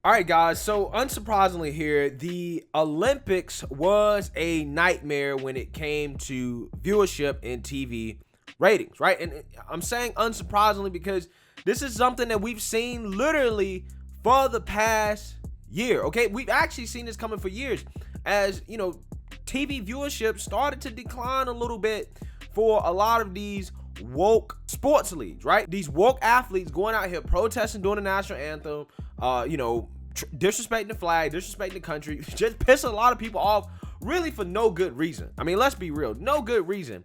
All right, guys. So unsurprisingly here, the Olympics was a nightmare when it came to viewership and TV ratings, right? And I'm saying unsurprisingly because this is something that we've seen literally for the past year, okay? We've actually seen this coming for years as, TV viewership started to decline a little bit for a lot of these woke sports leagues, right? These woke athletes going out here protesting during the national anthem, disrespecting the flag, disrespecting the country, just pissing a lot of people off really for no good reason. I mean, let's be real, no good reason.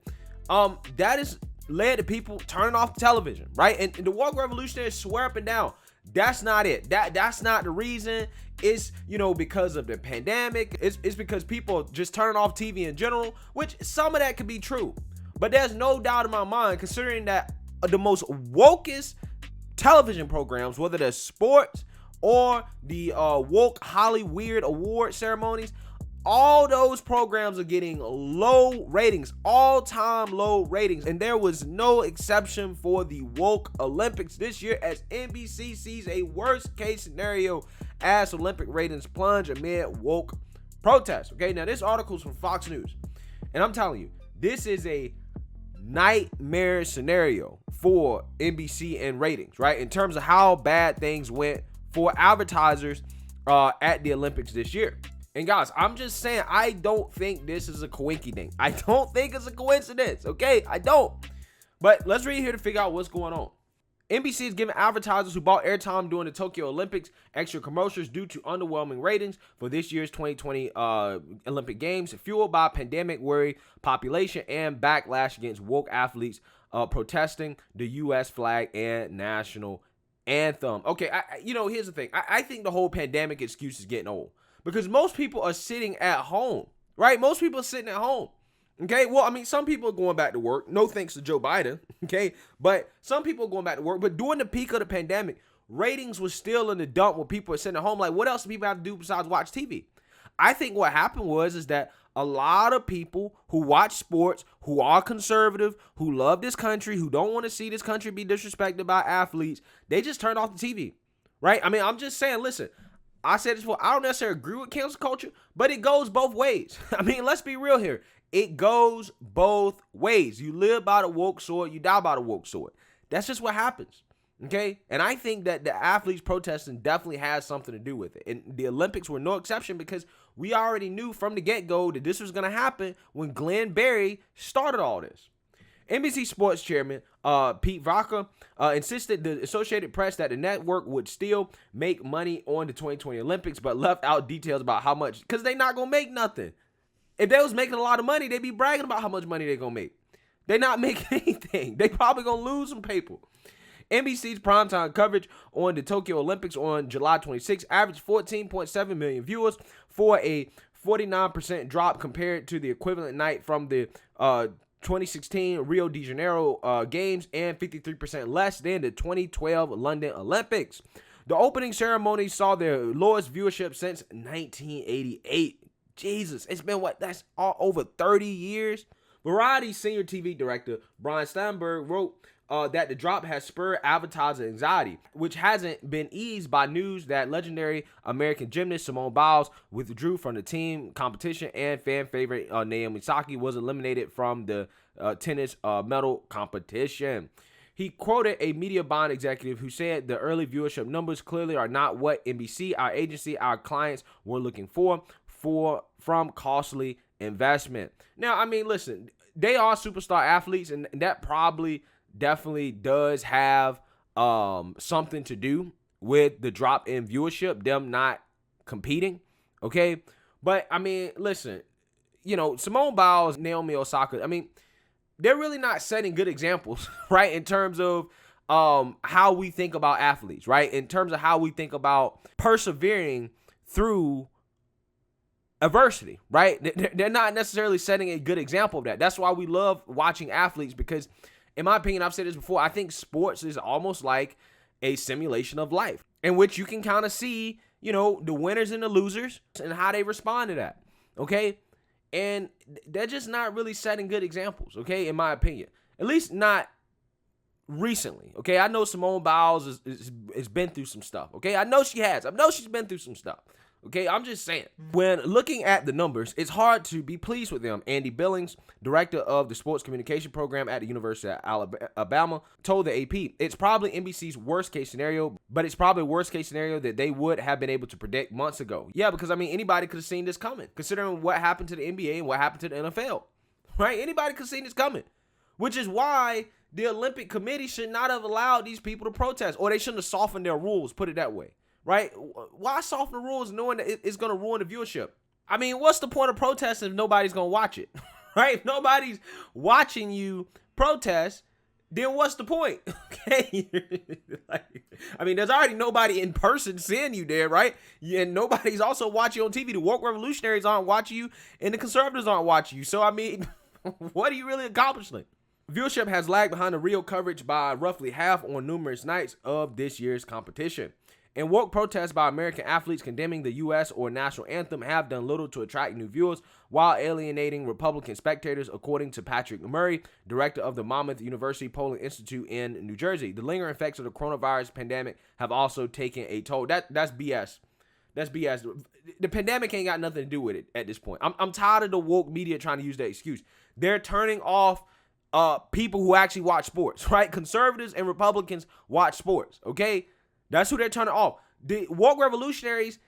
That has led to people turning off the television, right? And the woke revolutionaries swear up and down that's not it. That's not the reason. It's, because of the pandemic. It's because people just turn off TV in general, which some of that could be true. But there's no doubt in my mind, considering that the most wokest television programs, whether they're sports or the woke Hollywood award ceremonies, all those programs are getting low ratings, all-time low ratings. And there was no exception for the woke Olympics this year, as NBC sees a worst-case scenario as Olympic ratings plunge amid woke protests. Okay, now this article is from Fox News, and I'm telling you, this is a nightmare scenario for NBC and ratings, right? In terms of how bad things went for advertisers at the Olympics this year. And guys, I'm just saying, I don't think this is a coinky thing. I don't think it's a coincidence, okay? I don't. But let's read here to figure out what's going on. NBC is giving advertisers who bought airtime during the Tokyo Olympics extra commercials due to underwhelming ratings for this year's 2020 Olympic Games, fueled by pandemic worry, population, and backlash against woke athletes protesting the U.S. flag and national anthem. Okay, here's the thing. I think the whole pandemic excuse is getting old. Because most people are sitting at home, right? Most people are sitting at home, okay? Well, I mean, some people are going back to work. No thanks to Joe Biden, okay? But some people are going back to work. But during the peak of the pandemic, ratings were still in the dump when people are sitting at home. Like, what else do people have to do besides watch TV? I think what happened is that a lot of people who watch sports, who are conservative, who love this country, who don't want to see this country be disrespected by athletes, they just turned off the TV, right? I mean, I'm just saying, listen, I said this before, I don't necessarily agree with cancel culture, but it goes both ways. I mean, let's be real here. It goes both ways. You live by the woke sword, you die by the woke sword. That's just what happens, okay? And I think that the athletes protesting definitely has something to do with it. And the Olympics were no exception because we already knew from the get-go that this was going to happen when Glenn Berry started all this. NBC Sports Chairman Pete Bevacqua insisted the Associated Press that the network would still make money on the 2020 Olympics, but left out details about how much, because they're not going to make nothing. If they was making a lot of money, they'd be bragging about how much money they're going to make. They're not making anything. They probably going to lose some people. NBC's primetime coverage on the Tokyo Olympics on July 26 averaged 14.7 million viewers for a 49% drop compared to the equivalent night from the 2016 Rio de Janeiro Games and 53% less than the 2012 London Olympics. The opening ceremony saw their lowest viewership since 1988. Jesus, it's been that's all over 30 years. Variety senior TV director Brian Steinberg wrote that the drop has spurred advertiser anxiety, which hasn't been eased by news that legendary American gymnast Simone Biles withdrew from the team competition and fan favorite Naomi Osaka was eliminated from the tennis medal competition. He quoted a media bond executive who said the early viewership numbers clearly are not what NBC, our agency, our clients were looking for from costly investment. Now, I mean, listen, they are superstar athletes, and that probably definitely does have something to do with the drop in viewership, them not competing, okay? But, I mean, listen, Simone Biles, Naomi Osaka, I mean, they're really not setting good examples, right, in terms of how we think about athletes, right, in terms of how we think about persevering through adversity, right? They're not necessarily setting a good example of that. That's why we love watching athletes because, in my opinion, I've said this before, I think sports is almost like a simulation of life in which you can kind of see, the winners and the losers and how they respond to that, okay? And they're just not really setting good examples, okay, in my opinion. At least not recently. Okay, I know Simone Biles has been through some stuff. Okay, I know she has. I know she's been through some stuff. Okay, I'm just saying. When looking at the numbers, it's hard to be pleased with them. Andy Billings, director of the sports communication program at the University of Alabama, told the AP, it's probably NBC's worst case scenario, but it's probably a worst case scenario that they would have been able to predict months ago. Yeah, because I mean, anybody could have seen this coming, considering what happened to the NBA and what happened to the NFL, right? Anybody could have seen this coming, which is why the Olympic Committee should not have allowed these people to protest, or they shouldn't have softened their rules, put it that way. Right? Why soften the rules knowing that it's going to ruin the viewership? I mean, what's the point of protesting if nobody's going to watch it? Right? If nobody's watching you protest, then what's the point? Okay? I mean, there's already nobody in person seeing you there, right? And nobody's also watching you on TV. The woke revolutionaries aren't watching you, and the conservatives aren't watching you. So, I mean, what are you really accomplishing? Viewership has lagged behind the Rio coverage by roughly half on numerous nights of this year's competition. And woke protests by American athletes condemning the U.S. or national anthem have done little to attract new viewers while alienating Republican spectators, according to Patrick Murray, director of the Monmouth University Polling Institute in New Jersey. The lingering effects of the coronavirus pandemic have also taken a toll. That's BS. That's BS. The pandemic ain't got nothing to do with it at this point. I'm tired of the woke media trying to use that excuse. They're turning off people who actually watch sports, right? Conservatives and Republicans watch sports, okay? That's who they're turning off. The woke revolutionaries,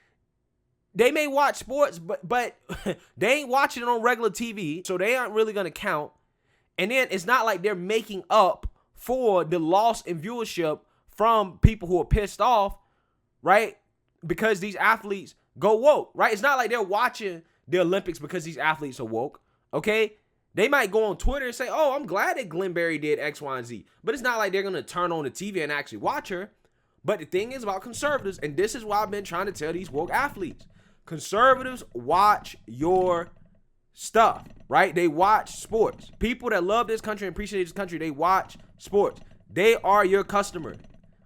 they may watch sports, but they ain't watching it on regular TV, so they aren't really going to count. And then it's not like they're making up for the loss in viewership from people who are pissed off, right? Because these athletes go woke, right? It's not like they're watching the Olympics because these athletes are woke, okay? They might go on Twitter and say, oh, I'm glad that Glenn Berry did X, Y, and Z. But it's not like they're going to turn on the TV and actually watch her. But the thing is about conservatives, and this is why I've been trying to tell these woke athletes, conservatives watch your stuff, right? They watch sports. People that love this country and appreciate this country, they watch sports. They are your customer,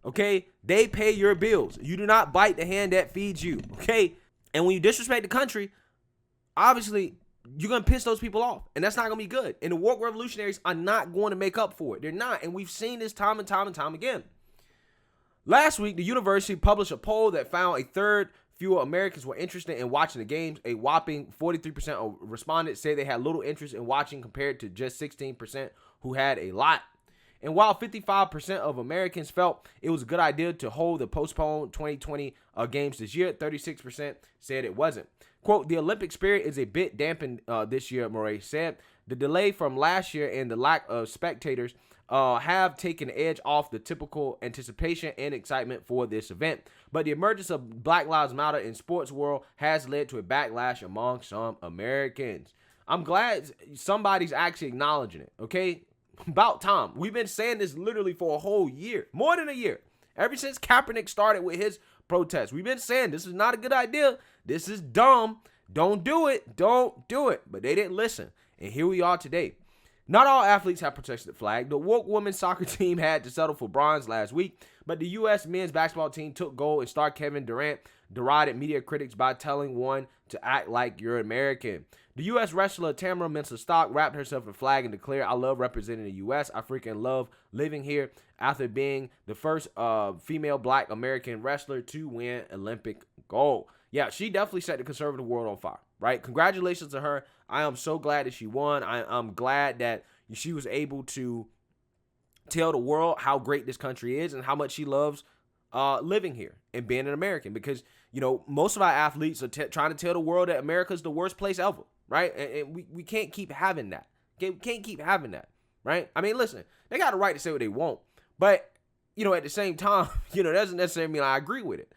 okay? They pay your bills. You do not bite the hand that feeds you, okay? And when you disrespect the country, obviously, you're going to piss those people off, and that's not going to be good. And the woke revolutionaries are not going to make up for it. They're not, and we've seen this time and time and time again. Last week, the university published a poll that found a third fewer Americans were interested in watching the games. A whopping 43% of respondents say they had little interest in watching compared to just 16% who had a lot. And while 55% of Americans felt it was a good idea to hold the postponed 2020 games this year, 36% said it wasn't. Quote, the Olympic spirit is a bit dampened this year, Murray said. The delay from last year and the lack of spectators have taken the edge off the typical anticipation and excitement for this event. But the emergence of Black Lives Matter in sports world has led to a backlash among some Americans. I'm glad somebody's actually acknowledging it, okay? About time. We've been saying this literally for a whole year, more than a year. Ever since Kaepernick started with his protest, we've been saying this is not a good idea. This is dumb. Don't do it. Don't do it. But they didn't listen. And here we are today. Not all athletes have protected the flag. The woke women's soccer team had to settle for bronze last week, but the U.S. men's basketball team took gold, and star Kevin Durant derided media critics by telling one to act like you're American. The U.S. wrestler Tamara Mensah-Stock wrapped herself in a flag and declared, I love representing the U.S. I freaking love living here, after being the first female black American wrestler to win Olympic gold. Yeah, she definitely set the conservative world on fire, right? Congratulations to her. I am so glad that she won. I'm glad that she was able to tell the world how great this country is and how much she loves living here and being an American. Because, you know, most of our athletes are trying to tell the world that America's the worst place ever, right? And we can't keep having that. Okay? We can't keep having that, right? I mean, listen, they got a right to say what they want. But, you know, at the same time, you know, that doesn't necessarily mean I agree with it.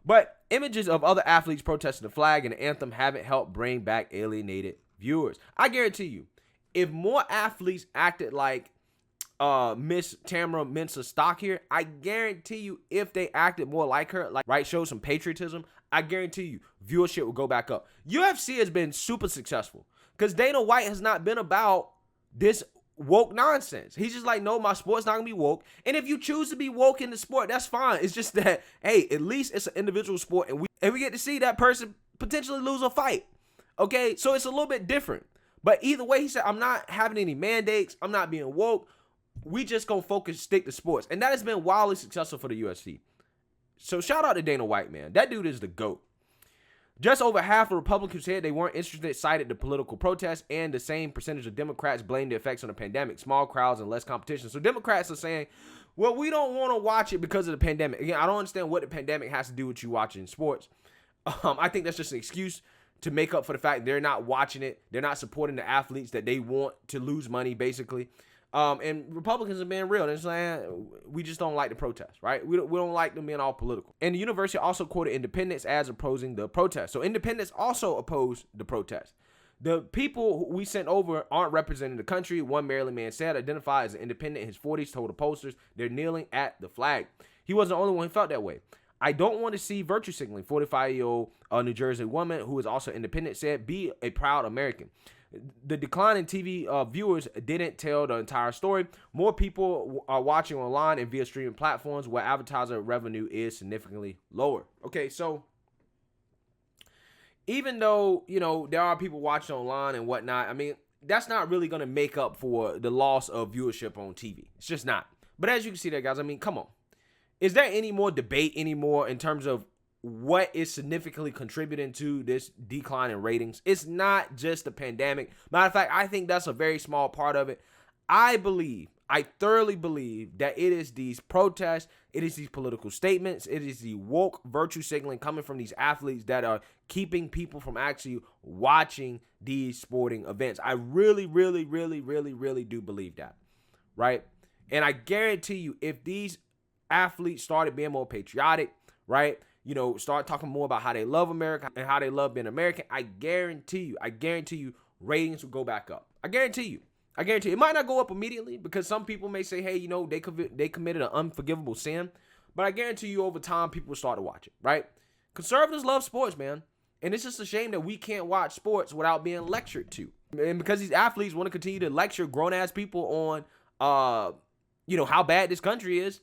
But images of other athletes protesting the flag and the anthem haven't helped bring back alienated viewers. I guarantee you, if more athletes acted like Miss Tamara Mensah-Stock here, I guarantee you, if they acted more like her, like, right, showed some patriotism, I guarantee you, viewership will go back up. UFC has been super successful because Dana White has not been about this woke nonsense. He's just like, no, my sport's not gonna be woke. And if you choose to be woke in the sport, that's fine. It's just that, hey, at least it's an individual sport, and we get to see that person potentially lose a fight. Okay, so it's a little bit different. But either way, he said, I'm not having any mandates. I'm not being woke. we just gonna stick to sports. And that has been wildly successful for the UFC. So shout out to Dana White, man. That dude is the GOAT. Just over half of Republicans said they weren't interested, cited the political protests, and the same percentage of Democrats blamed the effects on the pandemic, small crowds, and less competition. So Democrats are saying, well, we don't want to watch it because of the pandemic. Again, I don't understand what the pandemic has to do with you watching sports. I think that's just an excuse to make up for the fact they're not watching it. They're not supporting the athletes that they want to lose money, basically. And Republicans are being real. They're saying, we just don't like the protests, right? We don't like them being all political. And the university also quoted independents as opposing the protest. So independents also oppose the protest. The people we sent over aren't representing the country. One Maryland man said, identified as an independent in his 40s, told the posters they're kneeling at the flag. He wasn't the only one who felt that way. I don't want to see virtue signaling. 45-year-old New Jersey woman who is also independent said, be a proud American. The decline in TV viewers didn't tell the entire story. More people are watching online and via streaming platforms where advertiser revenue is significantly lower. Okay, so even though, you know, there are people watching online and whatnot, I mean, that's not really going to make up for the loss of viewership on TV. It's just not. But as you can see there, guys, I mean, come on. Is there any more debate anymore in terms of what is significantly contributing to this decline in ratings? It's not just the pandemic. Matter of fact, I think that's a very small part of it. I thoroughly believe that it is these protests, it is these political statements, it is the woke virtue signaling coming from these athletes that are keeping people from actually watching these sporting events. I really, really, really, really, really do believe that, right? And I guarantee you, if these athletes started being more patriotic, right? You know, start talking more about how they love America and how they love being American, I guarantee you, ratings will go back up. I guarantee you. It might not go up immediately because some people may say, hey, you know, they committed an unforgivable sin. But I guarantee you over time, people will start to watch it, right? Conservatives love sports, man. And it's just a shame that we can't watch sports without being lectured to. And because these athletes want to continue to lecture grown-ass people on, you know, how bad this country is,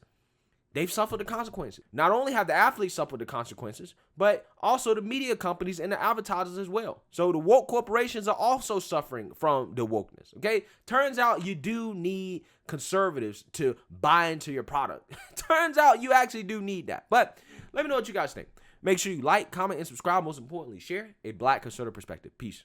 they've suffered the consequences. Not only have the athletes suffered the consequences, but also the media companies and the advertisers as well. So the woke corporations are also suffering from the wokeness, okay? Turns out you do need conservatives to buy into your product. Turns out you actually do need that. But let me know what you guys think. Make sure you like, comment, and subscribe. Most importantly, share a Black conservative perspective. Peace.